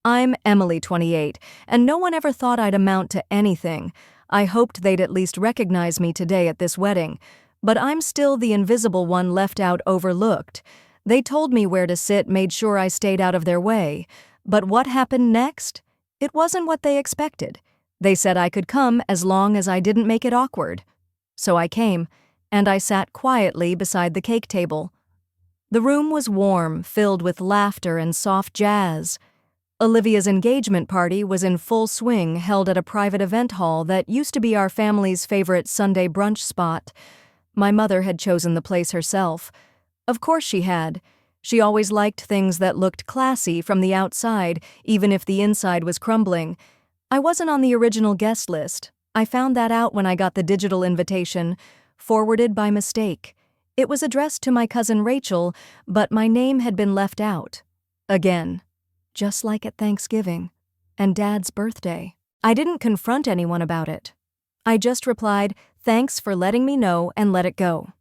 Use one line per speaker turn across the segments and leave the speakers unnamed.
I'm Emily, 28, and no one ever thought I'd amount to anything. I hoped they'd at least recognize me today at this wedding. But I'm still the invisible one left out, overlooked. They told me where to sit, made sure I stayed out of their way. But what happened next? It wasn't what they expected. They said I could come as long as I didn't make it awkward. So I came, and I sat quietly beside the cake table. The room was warm, filled with laughter and soft jazz. Olivia's engagement party was in full swing, held at a private event hall that used to be our family's favorite Sunday brunch spot. My mother had chosen the place herself. Of course she had. She always liked things that looked classy from the outside, even if the inside was crumbling. I wasn't on the original guest list. I found that out when I got the digital invitation, forwarded by mistake. It was addressed to my cousin Rachel, but my name had been left out. Again. Just like at Thanksgiving and Dad's birthday. I didn't confront anyone about it. I just replied, "Thanks for letting me know," and let it go.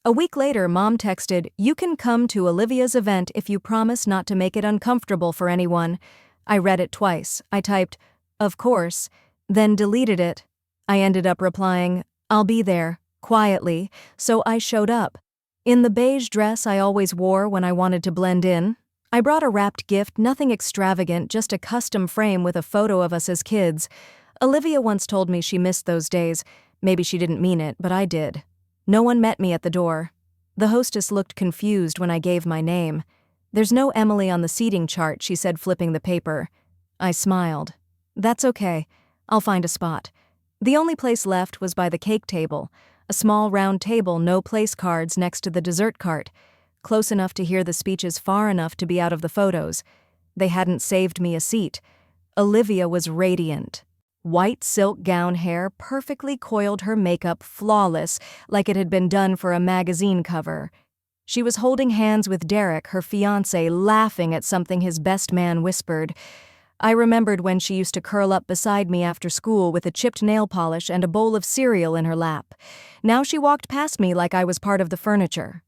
A week later, Mom texted, "You can come to Olivia's event if you promise not to make it uncomfortable for anyone." I read it twice. I typed, "Of course," then deleted it. I ended up replying, "I'll be there," quietly, so I showed up. In the beige dress I always wore when I wanted to blend in. I brought a wrapped gift, nothing extravagant, just a custom frame with a photo of us as kids. Olivia once told me she missed those days. Maybe she didn't mean it, but I did. No one met me at the door. The hostess looked confused when I gave my name. "There's no Emily on the seating chart," she said, flipping the paper. I smiled. "That's okay. I'll find a spot." The only place left was by the cake table, a small round table, no place cards, next to the dessert cart. Close enough to hear the speeches, far enough to be out of the photos. They hadn't saved me a seat. Olivia was radiant. White silk gown hair, perfectly coiled, her makeup flawless, like it had been done for a magazine cover. She was holding hands with Derek, her fiancé, laughing at something his best man whispered. I remembered when she used to curl up beside me after school with a chipped nail polish and a bowl of cereal in her lap. Now she walked past me like I was part of the furniture.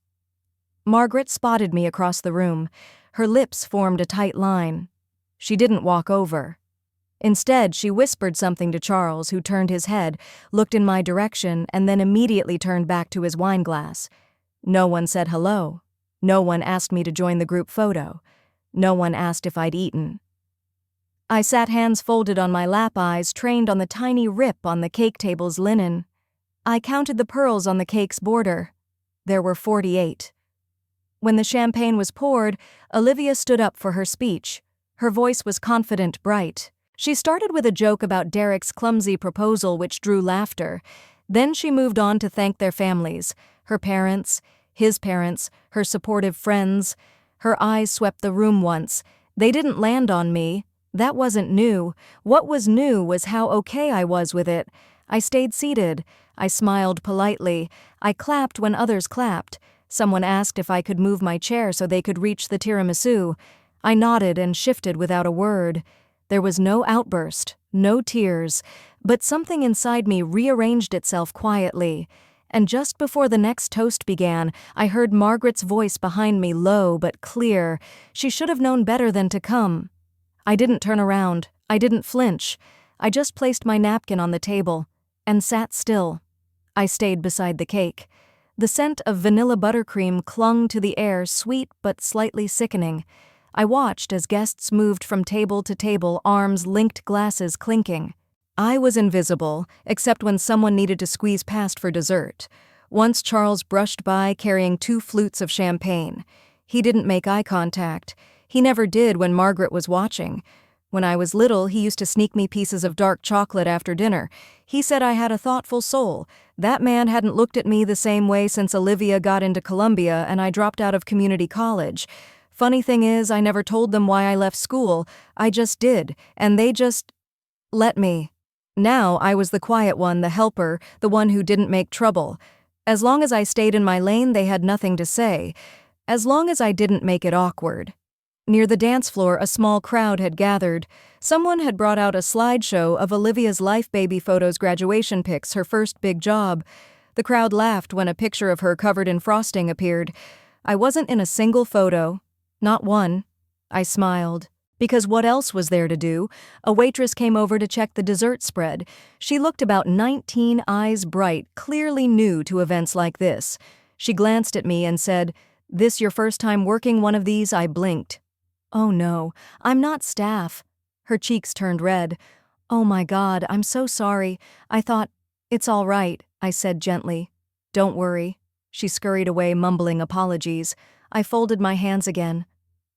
Margaret spotted me across the room. Her lips formed a tight line. She didn't walk over. Instead, she whispered something to Charles, who turned his head, looked in my direction, and then immediately turned back to his wine glass. No one said hello. No one asked me to join the group photo. No one asked if I'd eaten. I sat, hands folded on my lap, eyes trained on the tiny rip on the cake table's linen. I counted the pearls on the cake's border. There were 48. When the champagne was poured, Olivia stood up for her speech. Her voice was confident, bright. She started with a joke about Derek's clumsy proposal, which drew laughter. Then she moved on to thank their families, her parents, his parents, her supportive friends. Her eyes swept the room once. They didn't land on me. That wasn't new. What was new was how okay I was with it. I stayed seated. I smiled politely. I clapped when others clapped. Someone asked if I could move my chair so they could reach the tiramisu. I nodded and shifted without a word. There was no outburst, no tears, but something inside me rearranged itself quietly. And just before the next toast began, I heard Margaret's voice behind me, low but clear. She should have known better than to come. I didn't turn around. I didn't flinch. I just placed my napkin on the table and sat still. I stayed beside the cake. The scent of vanilla buttercream clung to the air, sweet but slightly sickening. I watched as guests moved from table to table, arms linked, glasses clinking. I was invisible, except when someone needed to squeeze past for dessert. Once Charles brushed by carrying 2 flutes of champagne. He didn't make eye contact. He never did when Margaret was watching. When I was little, he used to sneak me pieces of dark chocolate after dinner. He said I had a thoughtful soul. That man hadn't looked at me the same way since Olivia got into Columbia and I dropped out of community college. Funny thing is, I never told them why I left school. I just did, and they just let me. Now I was the quiet one, the helper, the one who didn't make trouble. As long as I stayed in my lane, they had nothing to say. As long as I didn't make it awkward. Near the dance floor, a small crowd had gathered. Someone had brought out a slideshow of Olivia's life baby photos, graduation pics, her first big job. The crowd laughed when a picture of her covered in frosting appeared. I wasn't in a single photo. Not one. I smiled. Because what else was there to do? A waitress came over to check the dessert spread. She looked about 19, eyes bright, clearly new to events like this. She glanced at me and said, "This your first time working one of these?" I blinked. "Oh no, I'm not staff." Her cheeks turned red. "Oh my God, I'm so sorry. I thought—" "It's all right," I said gently. "Don't worry." She scurried away, mumbling apologies. I folded my hands again.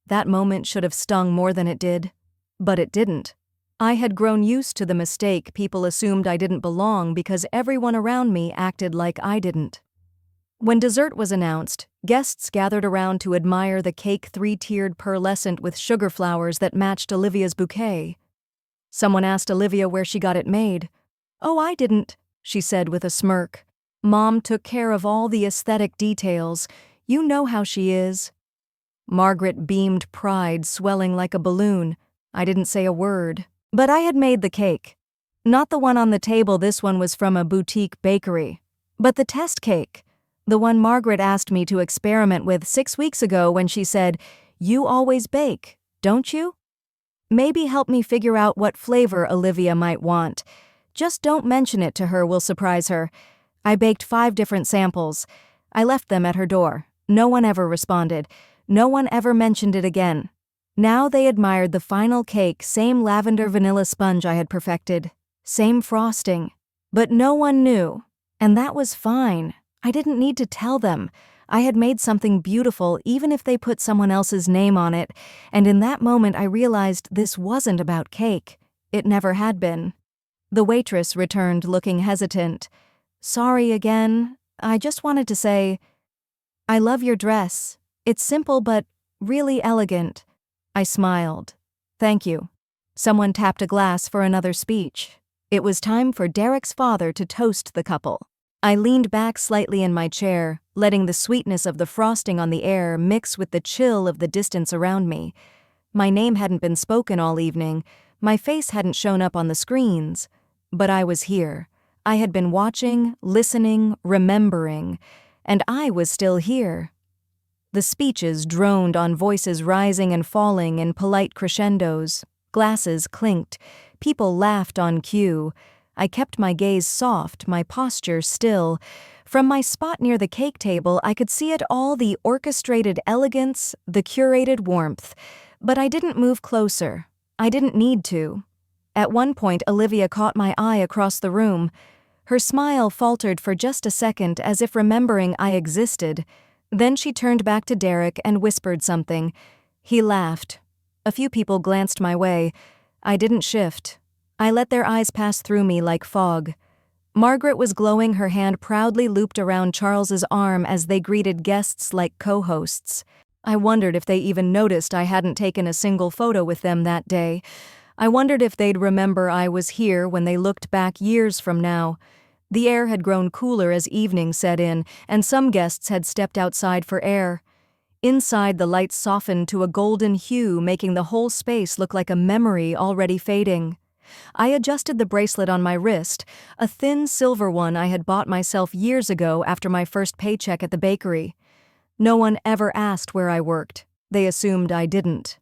That moment should have stung more than it did. But it didn't. I had grown used to the mistake people assumed I didn't belong because everyone around me acted like I didn't. When dessert was announced, guests gathered around to admire the cake, three-tiered pearlescent with sugar flowers that matched Olivia's bouquet. Someone asked Olivia where she got it made. "Oh, I didn't," she said with a smirk. "Mom took care of all the aesthetic details. You know how she is." Margaret beamed pride, swelling like a balloon. I didn't say a word. But I had made the cake. Not the one on the table, this one was from a boutique bakery. But the test cake. The one Margaret asked me to experiment with 6 weeks ago when she said, "You always bake, don't you? Maybe help me figure out what flavor Olivia might want. Just don't mention it to her, we'll surprise her." I baked 5 different samples. I left them at her door. No one ever responded. No one ever mentioned it again. Now they admired the final cake, same lavender vanilla sponge I had perfected. Same frosting. But no one knew. And that was fine. I didn't need to tell them. I had made something beautiful even if they put someone else's name on it, and in that moment I realized this wasn't about cake. It never had been. The waitress returned looking hesitant. "Sorry again. I just wanted to say, I love your dress. It's simple but really elegant." I smiled. "Thank you." Someone tapped a glass for another speech. It was time for Derek's father to toast the couple. I leaned back slightly in my chair, letting the sweetness of the frosting on the air mix with the chill of the distance around me. My name hadn't been spoken all evening, my face hadn't shown up on the screens, but I was here. I had been watching, listening, remembering, and I was still here. The speeches droned on voices rising and falling in polite crescendos. Glasses clinked. People laughed on cue. I kept my gaze soft, my posture still. From my spot near the cake table, I could see it all, the orchestrated elegance, the curated warmth. But I didn't move closer. I didn't need to. At one point, Olivia caught my eye across the room. Her smile faltered for just a second, as if remembering I existed. Then she turned back to Derek and whispered something. He laughed. A few people glanced my way. I didn't shift. I let their eyes pass through me like fog. Margaret was glowing, her hand proudly looped around Charles's arm as they greeted guests like co-hosts. I wondered if they even noticed I hadn't taken a single photo with them that day. I wondered if they'd remember I was here when they looked back years from now. The air had grown cooler as evening set in, and some guests had stepped outside for air. Inside, the lights softened to a golden hue, making the whole space look like a memory already fading. I adjusted the bracelet on my wrist, a thin silver one I had bought myself years ago after my first paycheck at the bakery. No one ever asked where I worked. They assumed I didn't.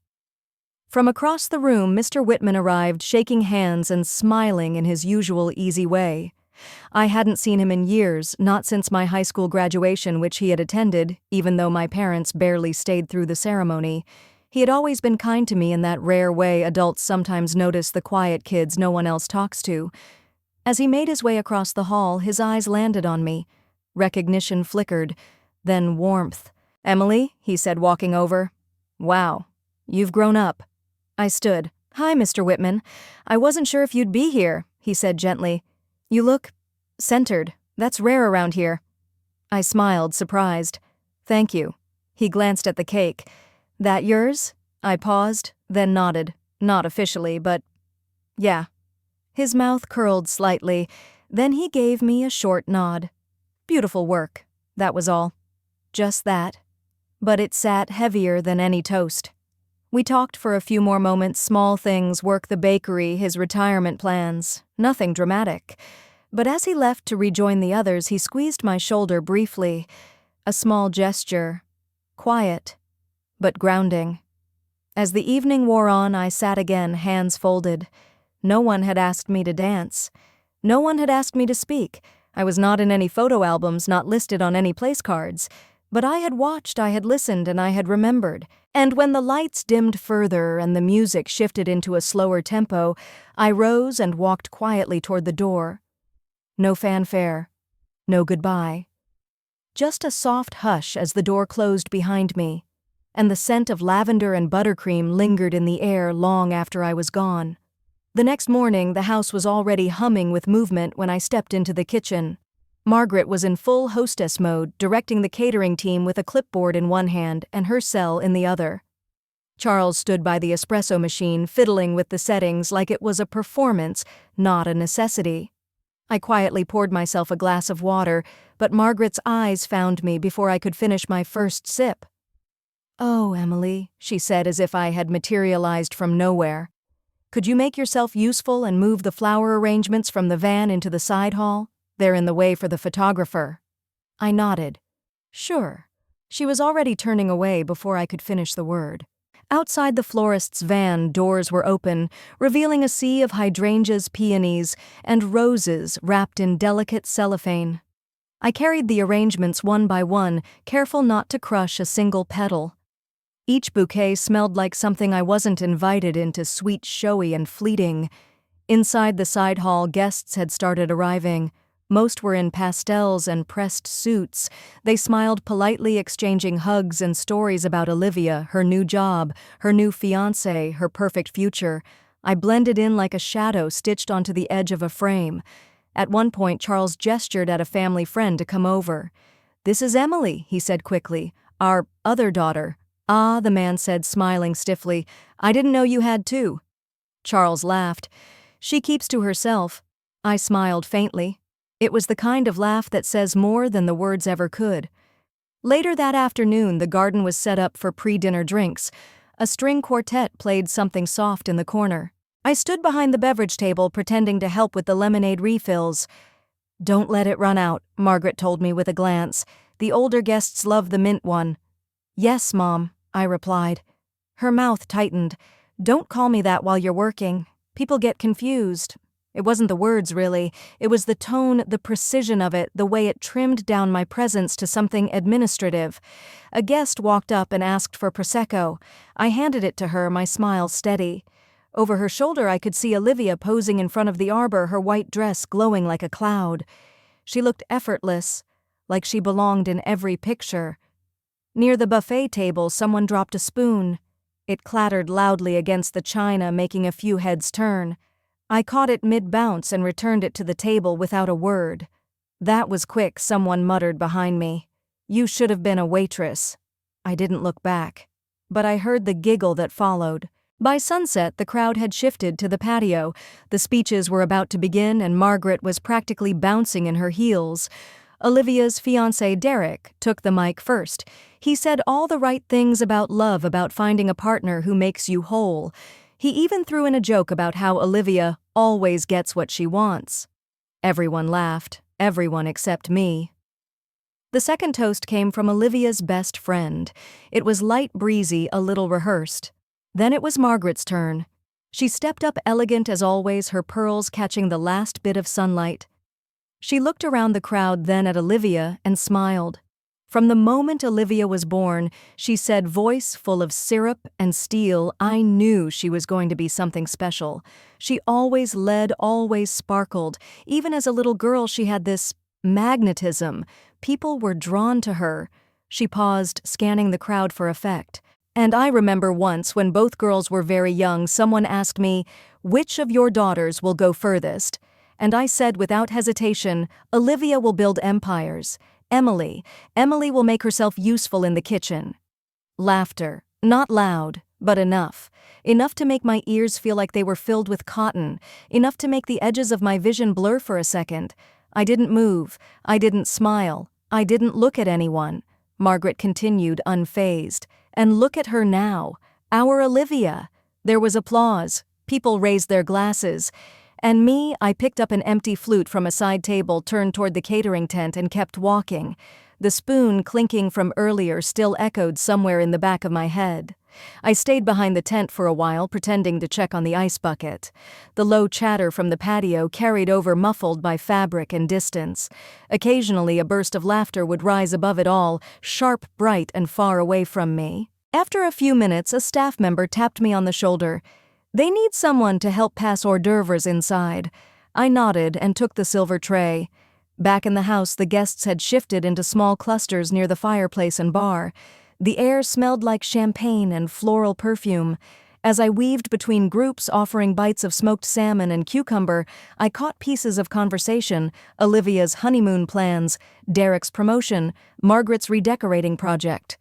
From across the room, Mr. Whitman arrived, shaking hands and smiling in his usual easy way. I hadn't seen him in years, not since my high school graduation, which he had attended, even though my parents barely stayed through the ceremony. He had always been kind to me in that rare way adults sometimes notice the quiet kids no one else talks to. As he made his way across the hall, his eyes landed on me. Recognition flickered, then warmth. "Emily," he said, walking over. "Wow, you've grown up." I stood. "Hi, Mr. Whitman. I wasn't sure if you'd be here," he said gently. "You look centered. That's rare around here." I smiled, surprised. "Thank you." He glanced at the cake. "That yours?" I paused, then nodded. Not officially, but yeah. His mouth curled slightly. Then he gave me a short nod. "Beautiful work." That was all. Just that. But it sat heavier than any toast. We talked for a few more moments, small things, work, the bakery, his retirement plans. Nothing dramatic. But as he left to rejoin the others, he squeezed my shoulder briefly. A small gesture. Quiet, but grounding. As the evening wore on, I sat again, hands folded. No one had asked me to dance. No one had asked me to speak. I was not in any photo albums, not listed on any place cards. But I had watched, I had listened, and I had remembered. And when the lights dimmed further and the music shifted into a slower tempo, I rose and walked quietly toward the door. No fanfare. No goodbye. Just a soft hush as the door closed behind me, and the scent of lavender and buttercream lingered in the air long after I was gone. The next morning, the house was already humming with movement when I stepped into the kitchen. Margaret was in full hostess mode, directing the catering team with a clipboard in one hand and her cell in the other. Charles stood by the espresso machine, fiddling with the settings like it was a performance, not a necessity. I quietly poured myself a glass of water, but Margaret's eyes found me before I could finish my first sip. "Oh, Emily," she said as if I had materialized from nowhere. "Could you make yourself useful and move the flower arrangements from the van into the side hall? They're in the way for the photographer." I nodded. "Sure." She was already turning away before I could finish the word. Outside the florist's van, doors were open, revealing a sea of hydrangeas, peonies, and roses wrapped in delicate cellophane. I carried the arrangements one by one, careful not to crush a single petal. Each bouquet smelled like something I wasn't invited into, sweet, showy, and fleeting. Inside the side hall, guests had started arriving. Most were in pastels and pressed suits. They smiled politely, exchanging hugs and stories about Olivia, her new job, her new fiancé, her perfect future. I blended in like a shadow stitched onto the edge of a frame. At one point, Charles gestured at a family friend to come over. "This is Emily," he said quickly. "Our other daughter." "Ah," the man said, smiling stiffly. "I didn't know you had two." Charles laughed. "She keeps to herself." I smiled faintly. It was the kind of laugh that says more than the words ever could. Later that afternoon, the garden was set up for pre-dinner drinks. A string quartet played something soft in the corner. I stood behind the beverage table, pretending to help with the lemonade refills. "Don't let it run out," Margaret told me with a glance. "The older guests love the mint one." "Yes, Mom," I replied. Her mouth tightened. "Don't call me that while you're working. People get confused." It wasn't the words, really. It was the tone, the precision of it, the way it trimmed down my presence to something administrative. A guest walked up and asked for Prosecco. I handed it to her, my smile steady. Over her shoulder, I could see Olivia posing in front of the arbor, her white dress glowing like a cloud. She looked effortless, like she belonged in every picture. Near the buffet table, someone dropped a spoon. It clattered loudly against the china, making a few heads turn. I caught it mid-bounce and returned it to the table without a word. "That was quick," someone muttered behind me. "You should have been a waitress." I didn't look back, but I heard the giggle that followed. By sunset, the crowd had shifted to the patio. The speeches were about to begin, and Margaret was practically bouncing in her heels. Olivia's fiancé, Derek, took the mic first. He said all the right things about love, about finding a partner who makes you whole. He even threw in a joke about how Olivia always gets what she wants. Everyone laughed, everyone except me. The second toast came from Olivia's best friend. It was light, breezy, a little rehearsed. Then it was Margaret's turn. She stepped up, elegant as always, her pearls catching the last bit of sunlight. She looked around the crowd, then at Olivia, and smiled. From the moment Olivia was born, she said, voice full of syrup and steel, I knew she was going to be something special. She always led, always sparkled. Even as a little girl, she had this magnetism. People were drawn to her. She paused, scanning the crowd for effect. And I remember once, when both girls were very young, someone asked me, "Which of your daughters will go furthest?" And I said without hesitation, "Olivia will build empires. Emily will make herself useful in the kitchen." Laughter, not loud, but enough. Enough to make my ears feel like they were filled with cotton. Enough to make the edges of my vision blur for a second. I didn't move. I didn't smile. I didn't look at anyone. Margaret continued, unfazed. And look at her now. Our Olivia. There was applause. People raised their glasses. And me, I picked up an empty flute from a side table, turned toward the catering tent, and kept walking. The spoon, clinking from earlier, still echoed somewhere in the back of my head. I stayed behind the tent for a while, pretending to check on the ice bucket. The low chatter from the patio carried over, muffled by fabric and distance. Occasionally, a burst of laughter would rise above it all, sharp, bright, and far away from me. After a few minutes, a staff member tapped me on the shoulder. "They need someone to help pass hors d'oeuvres inside." I nodded and took the silver tray. Back in the house, the guests had shifted into small clusters near the fireplace and bar. The air smelled like champagne and floral perfume. As I weaved between groups offering bites of smoked salmon and cucumber, I caught pieces of conversation: Olivia's honeymoon plans, Derek's promotion, Margaret's redecorating project.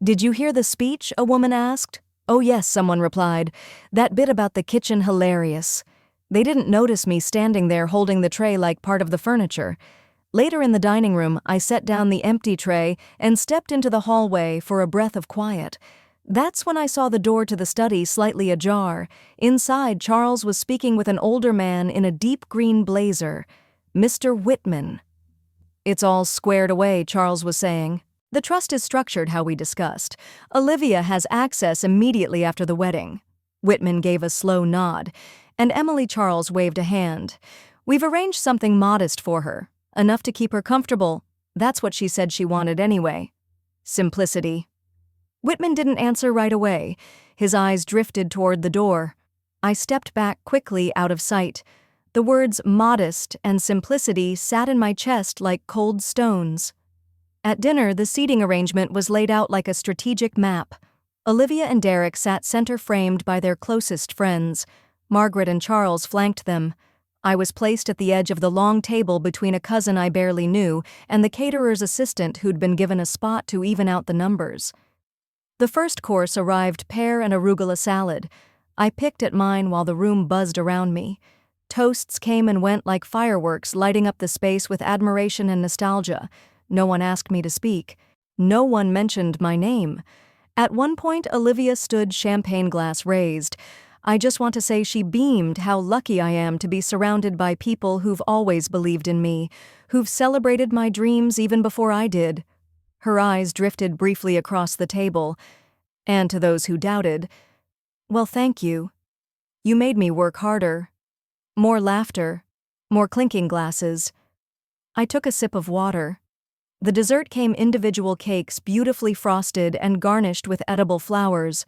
"Did you hear the speech?" a woman asked. "Oh yes," someone replied. "That bit about the kitchen, hilarious." They didn't notice me standing there holding the tray like part of the furniture. Later in the dining room, I set down the empty tray and stepped into the hallway for a breath of quiet. That's when I saw the door to the study slightly ajar. Inside, Charles was speaking with an older man in a deep green blazer. "Mr. Whitman." "It's all squared away," Charles was saying. "The trust is structured how we discussed. Olivia has access immediately after the wedding." Whitman gave a slow nod, and Emily Charles waved a hand. "We've arranged something modest for her. Enough to keep her comfortable. That's what she said she wanted anyway. Simplicity." Whitman didn't answer right away. His eyes drifted toward the door. I stepped back quickly, out of sight. The words modest and simplicity sat in my chest like cold stones. At dinner, the seating arrangement was laid out like a strategic map. Olivia and Derek sat center-framed by their closest friends. Margaret and Charles flanked them. I was placed at the edge of the long table between a cousin I barely knew and the caterer's assistant who'd been given a spot to even out the numbers. The first course arrived: pear and arugula salad. I picked at mine while the room buzzed around me. Toasts came and went like fireworks, lighting up the space with admiration and nostalgia. No one asked me to speak. No one mentioned my name. At one point, Olivia stood, champagne glass raised. I just want to say she beamed how lucky I am to be surrounded by people who've always believed in me, who've celebrated my dreams even before I did. Her eyes drifted briefly across the table. And to those who doubted, "Well, thank you. You made me work harder." More laughter, more clinking glasses. I took a sip of water. The dessert came: individual cakes, beautifully frosted and garnished with edible flowers.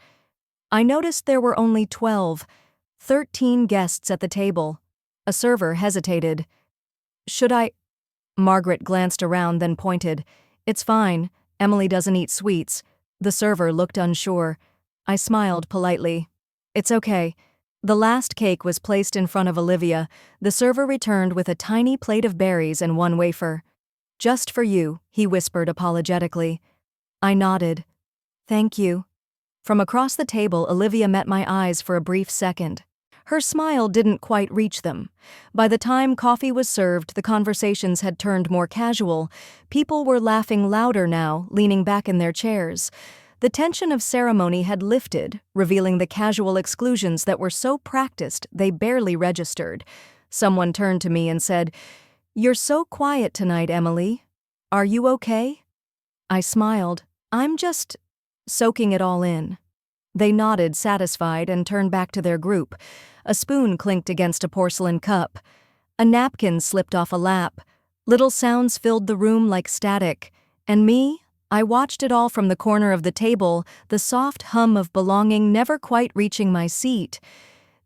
I noticed there were only 13 guests at the table. A server hesitated. "Should I?" Margaret glanced around, then pointed. "It's fine. Emily doesn't eat sweets." The server looked unsure. I smiled politely. "It's okay." The last cake was placed in front of Olivia. The server returned with a tiny plate of berries and one wafer. "Just for you," he whispered apologetically. I nodded. "Thank you." From across the table, Olivia met my eyes for a brief second. Her smile didn't quite reach them. By the time coffee was served, the conversations had turned more casual. People were laughing louder now, leaning back in their chairs. The tension of ceremony had lifted, revealing the casual exclusions that were so practiced they barely registered. Someone turned to me and said, "You're so quiet tonight, Emily. Are you okay?" I smiled. "I'm just soaking it all in." They nodded, satisfied, and turned back to their group. A spoon clinked against a porcelain cup. A napkin slipped off a lap. Little sounds filled the room like static. And me? I watched it all from the corner of the table, the soft hum of belonging never quite reaching my seat.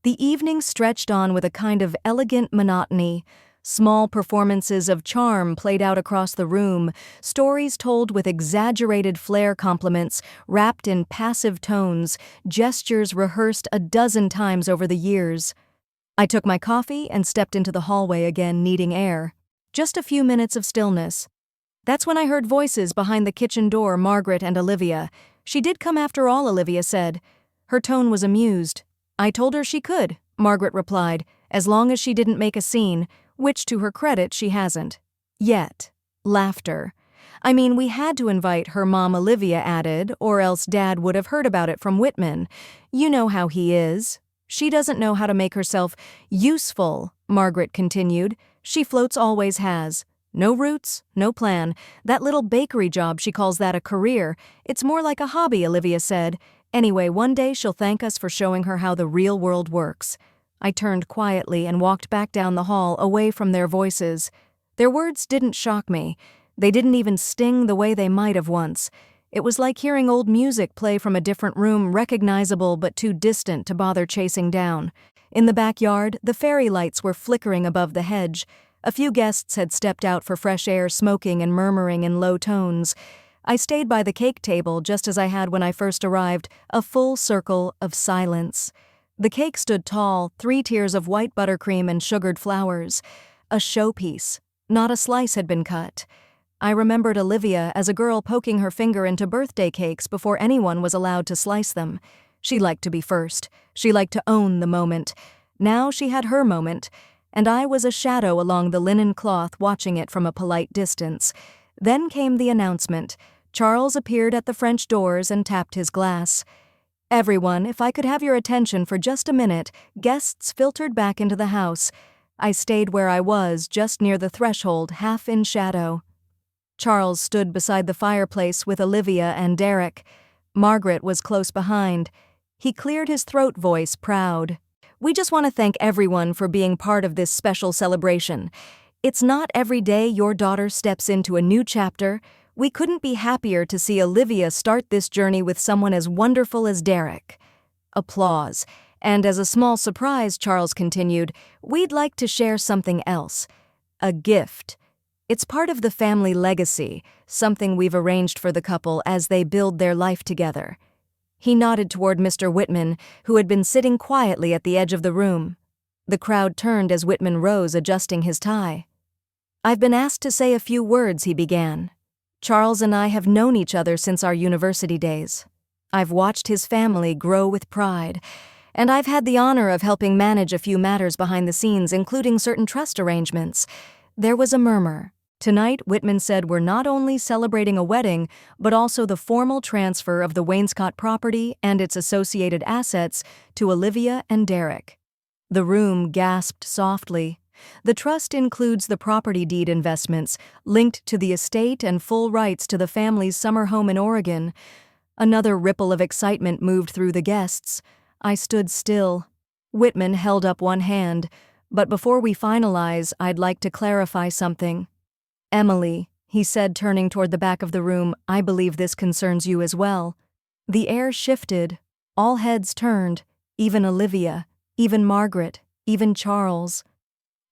The evening stretched on with a kind of elegant monotony. Small performances of charm played out across the room, stories told with exaggerated flair, compliments wrapped in passive tones, gestures rehearsed a dozen times over the years. I took my coffee and stepped into the hallway again, needing air. Just a few minutes of stillness. That's when I heard voices behind the kitchen door: Margaret and Olivia. "She did come after all," Olivia said. Her tone was amused. "I told her she could," Margaret replied, "as long as she didn't make a scene. Which, to her credit, she hasn't. Yet." Laughter. "I mean, we had to invite her," Mom Olivia added, "or else Dad would have heard about it from Whitman. You know how he is." "She doesn't know how to make herself useful," Margaret continued. "She floats, always has. No roots, no plan. That little bakery job, she calls that a career. It's more like a hobby," Olivia said. Anyway, one day she'll thank us for showing her how the real world works." I turned quietly and walked back down the hall, away from their voices. Their words didn't shock me. They didn't even sting the way they might have once. It was like hearing old music play from a different room, recognizable but too distant to bother chasing down. In the backyard, the fairy lights were flickering above the hedge. A few guests had stepped out for fresh air, smoking and murmuring in low tones. I stayed by the cake table just as I had when I first arrived, a full circle of silence. The cake stood tall, 3 tiers of white buttercream and sugared flowers. A showpiece. Not a slice had been cut. I remembered Olivia as a girl poking her finger into birthday cakes before anyone was allowed to slice them. She liked to be first. She liked to own the moment. Now she had her moment, and I was a shadow along the linen cloth watching it from a polite distance. Then came the announcement. Charles appeared at the French doors and tapped his glass. "Everyone, if I could have your attention for just a minute," guests filtered back into the house. I stayed where I was, just near the threshold, half in shadow. Charles stood beside the fireplace with Olivia and Derek. Margaret was close behind. He cleared his throat, voice proud. "We just want to thank everyone for being part of this special celebration. It's not every day your daughter steps into a new chapter. We couldn't be happier to see Olivia start this journey with someone as wonderful as Derek." Applause. And as a small surprise, Charles continued, "We'd like to share something else. A gift. It's part of the family legacy, something we've arranged for the couple as they build their life together." He nodded toward Mr. Whitman, who had been sitting quietly at the edge of the room. The crowd turned as Whitman rose, adjusting his tie. "I've been asked to say a few words," he began. "Charles and I have known each other since our university days. I've watched his family grow with pride, and I've had the honor of helping manage a few matters behind the scenes, including certain trust arrangements." There was a murmur. Tonight, Whitman said, we're not only celebrating a wedding, but also the formal transfer of the Wainscott property and its associated assets to Olivia and Derek. The room gasped softly. The trust includes the property deed investments linked to the estate and full rights to the family's summer home in Oregon. Another ripple of excitement moved through the guests. I stood still. Whitman held up one hand. "But before we finalize, I'd like to clarify something." "Emily," he said, turning toward the back of the room, "I believe this concerns you as well." The air shifted. All heads turned, even Olivia, even Margaret, even Charles.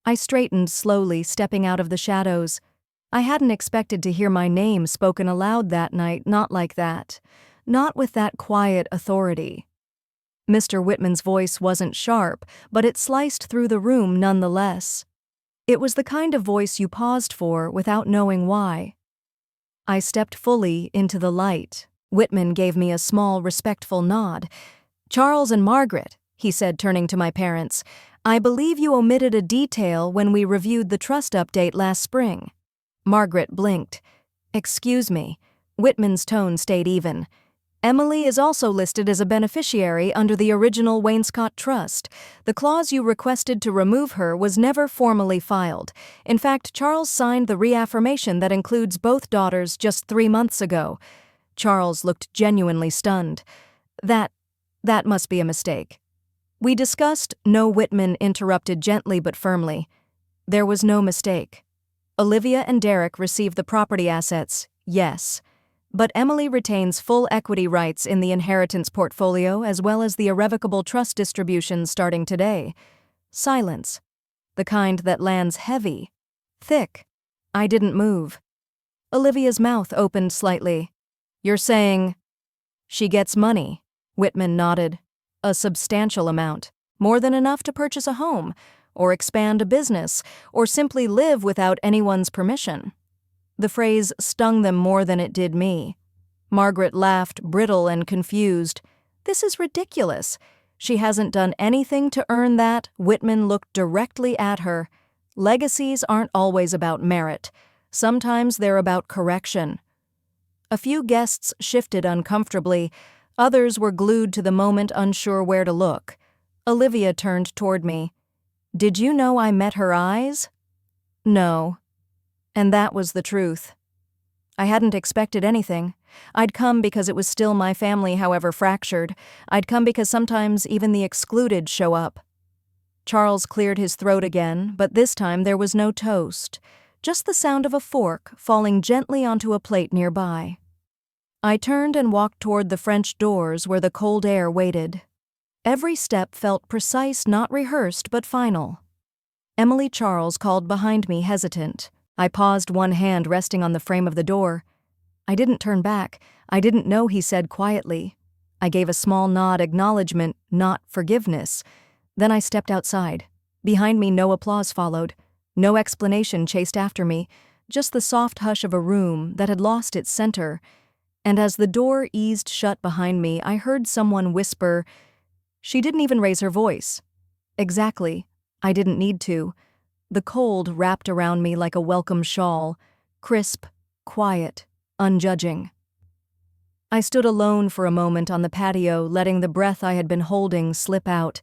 I straightened slowly, stepping out of the shadows. I hadn't expected to hear my name spoken aloud that night, not like that. Not with that quiet authority. Mr. Whitman's voice wasn't sharp, but it sliced through the room nonetheless. It was the kind of voice you paused for without knowing why. I stepped fully into the light. Whitman gave me a small, respectful nod. "Charles and Margaret," he said, turning to my parents, "I believe you omitted a detail when we reviewed the trust update last spring." Margaret blinked. "Excuse me." Whitman's tone stayed even. "Emily is also listed as a beneficiary under the original Wainscott Trust. The clause you requested to remove her was never formally filed. In fact, Charles signed the reaffirmation that includes both daughters just 3 months ago." Charles looked genuinely stunned. That must be a mistake." "We discussed," No, Whitman interrupted gently but firmly. "There was no mistake. Olivia and Derek received the property assets, yes. But Emily retains full equity rights in the inheritance portfolio as well as the irrevocable trust distributions starting today." Silence. The kind that lands heavy. Thick. I didn't move. Olivia's mouth opened slightly. "You're saying—" "She gets money." Whitman nodded. "A substantial amount. More than enough to purchase a home, or expand a business, or simply live without anyone's permission." The phrase stung them more than it did me. Margaret laughed, brittle and confused. "This is ridiculous. She hasn't done anything to earn that." Whitman looked directly at her. "Legacies aren't always about merit. Sometimes they're about correction." A few guests shifted uncomfortably. Others were glued to the moment, unsure where to look. Olivia turned toward me. "Did you know I met her eyes?" "No." And that was the truth. I hadn't expected anything. I'd come because it was still my family, however fractured. I'd come because sometimes even the excluded show up. Charles cleared his throat again, but this time there was no toast, just the sound of a fork falling gently onto a plate nearby. I turned and walked toward the French doors where the cold air waited. Every step felt precise, not rehearsed, but final. Emily Charles called behind me, hesitant. I paused, one hand resting on the frame of the door. I didn't turn back. I didn't know, he said quietly. I gave a small nod, acknowledgement, not forgiveness. Then I stepped outside. Behind me, no applause followed. No explanation chased after me, just the soft hush of a room that had lost its center. And as the door eased shut behind me, I heard someone whisper. She didn't even raise her voice. Exactly. I didn't need to. The cold wrapped around me like a welcome shawl, crisp, quiet, unjudging. I stood alone for a moment on the patio, letting the breath I had been holding slip out.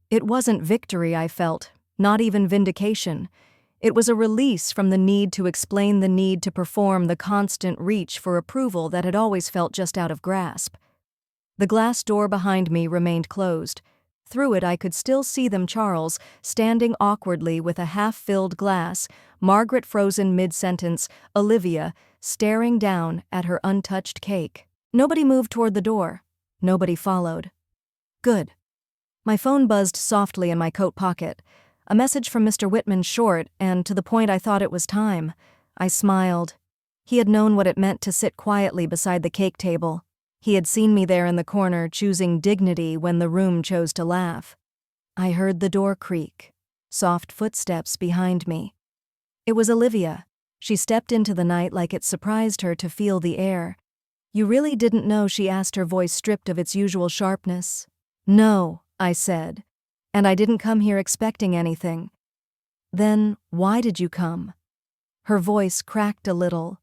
It wasn't victory I felt, not even vindication. It was a release from the need to explain, the need to perform, the constant reach for approval that had always felt just out of grasp. The glass door behind me remained closed. Through it I could still see them, Charles, standing awkwardly with a half-filled glass, Margaret frozen mid-sentence, Olivia staring down at her untouched cake. Nobody moved toward the door. Nobody followed. Good. My phone buzzed softly in my coat pocket. A message from Mr. Whitman, short, and to the point. I thought it was time. I smiled. He had known what it meant to sit quietly beside the cake table. He had seen me there in the corner, choosing dignity when the room chose to laugh. I heard the door creak. Soft footsteps behind me. It was Olivia. She stepped into the night like it surprised her to feel the air. You really didn't know, she asked, her voice stripped of its usual sharpness. No, I said. And I didn't come here expecting anything. Then, why did you come? Her voice cracked a little.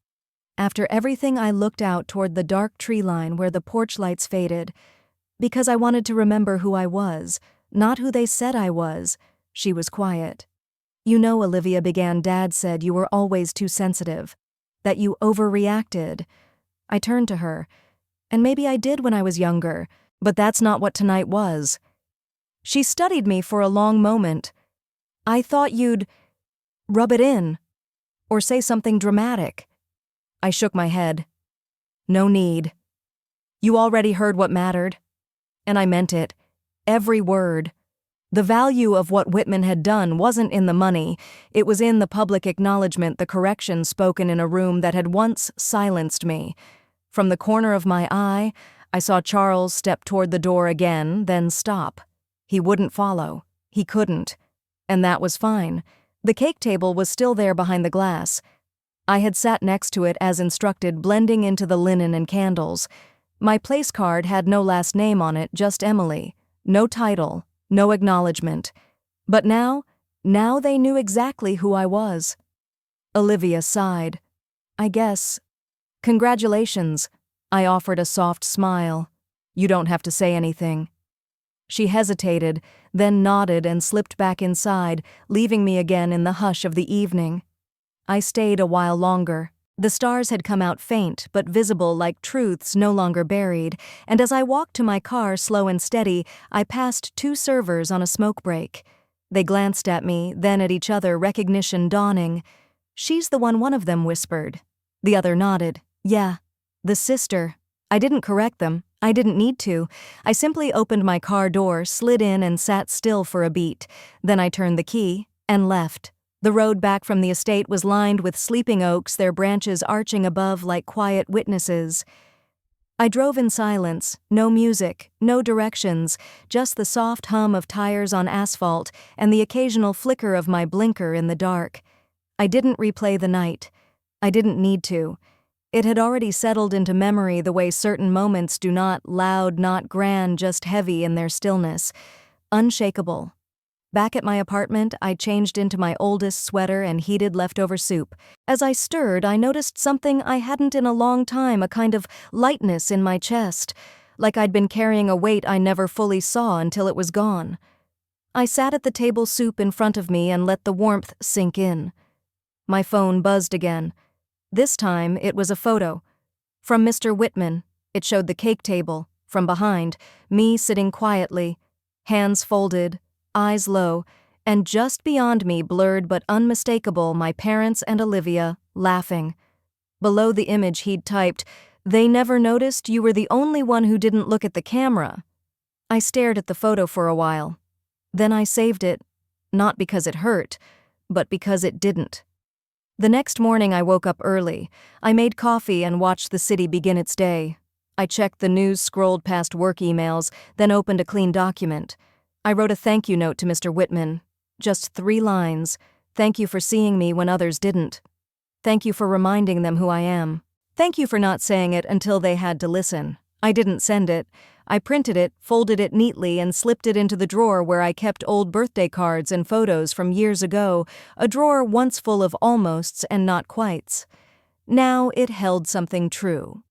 After everything, I looked out toward the dark tree line where the porch lights faded. Because I wanted to remember who I was, not who they said I was. She was quiet. You know, Olivia began, Dad said you were always too sensitive. That you overreacted. I turned to her. And maybe I did when I was younger, but that's not what tonight was. She studied me for a long moment. I thought you'd rub it in, or say something dramatic. I shook my head. No need. You already heard what mattered. And I meant it. Every word. The value of what Whitman had done wasn't in the money. It was in the public acknowledgement, the correction spoken in a room that had once silenced me. From the corner of my eye, I saw Charles step toward the door again, then stop. He wouldn't follow. He couldn't. And that was fine. The cake table was still there behind the glass. I had sat next to it as instructed, blending into the linen and candles. My place card had no last name on it, just Emily. No title, no acknowledgement. But now they knew exactly who I was. Olivia sighed. I guess. Congratulations. I offered a soft smile. You don't have to say anything. She hesitated, then nodded and slipped back inside, leaving me again in the hush of the evening. I stayed a while longer. The stars had come out faint, but visible like truths no longer buried, and as I walked to my car slow and steady, I passed 2 servers on a smoke break. They glanced at me, then at each other, recognition dawning. She's the one of them whispered. The other nodded. Yeah, the sister. I didn't correct them. I didn't need to. I simply opened my car door, slid in, and sat still for a beat. Then I turned the key and left. The road back from the estate was lined with sleeping oaks, their branches arching above like quiet witnesses. I drove in silence, no music, no directions, just the soft hum of tires on asphalt and the occasional flicker of my blinker in the dark. I didn't replay the night. I didn't need to. It had already settled into memory the way certain moments do, not loud, not grand, just heavy in their stillness. Unshakable. Back at my apartment, I changed into my oldest sweater and heated leftover soup. As I stirred, I noticed something I hadn't in a long time, a kind of lightness in my chest, like I'd been carrying a weight I never fully saw until it was gone. I sat at the table, soup in front of me, and let the warmth sink in. My phone buzzed again. This time, it was a photo. From Mr. Whitman, it showed the cake table. From behind, me sitting quietly, hands folded, eyes low, and just beyond me, blurred but unmistakable, my parents and Olivia, laughing. Below the image he'd typed, "They never noticed you were the only one who didn't look at the camera." I stared at the photo for a while. Then I saved it, not because it hurt, but because it didn't. The next morning I woke up early. I made coffee and watched the city begin its day. I checked the news, scrolled past work emails, then opened a clean document. I wrote a thank you note to Mr. Whitman. Just 3 lines. Thank you for seeing me when others didn't. Thank you for reminding them who I am. Thank you for not saying it until they had to listen. I didn't send it. I printed it, folded it neatly, and slipped it into the drawer where I kept old birthday cards and photos from years ago, a drawer once full of almosts and not quites. Now it held something true.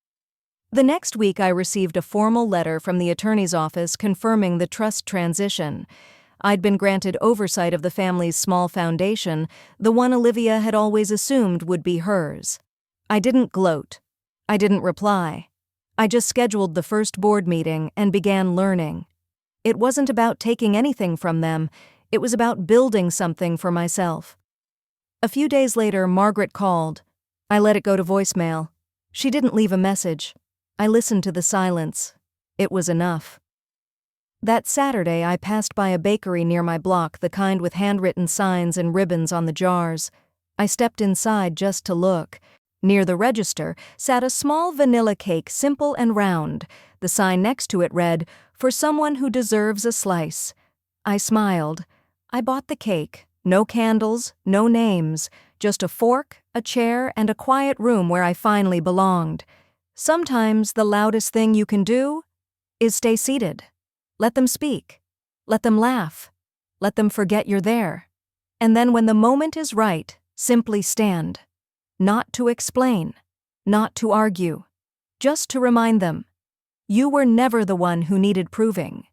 The next week I received a formal letter from the attorney's office confirming the trust transition. I'd been granted oversight of the family's small foundation, the one Olivia had always assumed would be hers. I didn't gloat. I didn't reply. I just scheduled the first board meeting and began learning. It wasn't about taking anything from them, it was about building something for myself. A few days later, Margaret called. I let it go to voicemail. She didn't leave a message. I listened to the silence. It was enough. That Saturday, I passed by a bakery near my block, the kind with handwritten signs and ribbons on the jars. I stepped inside just to look. Near the register sat a small vanilla cake, simple and round. The sign next to it read, "For someone who deserves a slice." I smiled. I bought the cake. No candles, no names, just a fork, a chair, and a quiet room where I finally belonged. Sometimes the loudest thing you can do is stay seated. Let them speak. Let them laugh. Let them forget you're there. And then when the moment is right, simply stand. Not to explain, not to argue, just to remind them, you were never the one who needed proving.